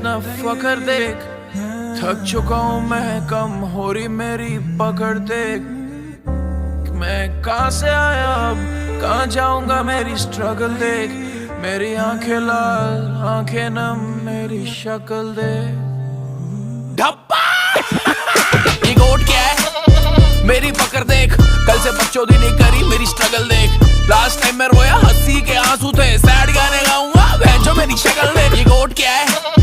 इतना फकर देख, थक चुका हूँ मैं, कम हो रही मेरी पकड़ देख। मैं कहाँ से आया अब कहाँ जाऊंगा, मेरी स्ट्रगल देख। मेरी आंखें लाल आंखें नम, मेरी शक्ल देख। ढप्पा ये गोट क्या है, मेरी पकड़ देख। कल से बकचोदी नहीं करी, मेरी स्ट्रगल देख। लास्ट टाइम मैं रोया हंसी के आंसू थे, सैड गाने गाऊंगा भैंचो मेरी शक्ल देख। ये गोट क्या है,